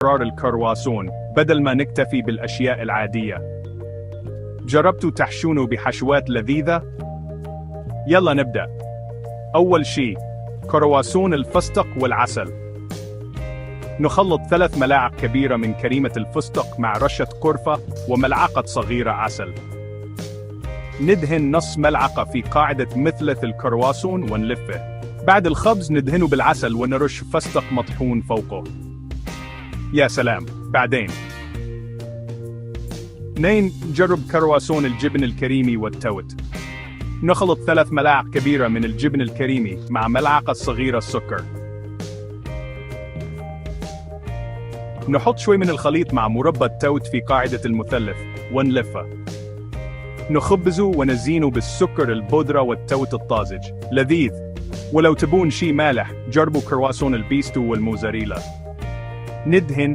قرار الكرواسون بدل ما نكتفي بالأشياء العادية. جربتوا تحشونه بحشوات لذيذة؟ يلا نبدأ. أول شي، كرواسون الفستق والعسل. نخلط 3 ملاعق كبيرة من كريمة الفستق مع رشة قرفة وملعقة صغيرة عسل. ندهن نص ملعقة في قاعدة مثلث الكرواسون ونلفه. بعد الخبز ندهنه بالعسل ونرش فستق مطحون فوقه. يا سلام. بعدين 2. جرب كرواسون الجبن الكريمي والتوت. نخلط 3 ملاعق كبيرة من الجبن الكريمي مع ملعقة صغيرة سكر. نحط شوي من الخليط مع مربى التوت في قاعدة المثلث ونلفه. نخبزه ونزينه بالسكر البودرة والتوت الطازج. لذيذ. ولو تبون شي مالح جربوا كرواسون البيستو والموزاريلا. ندهن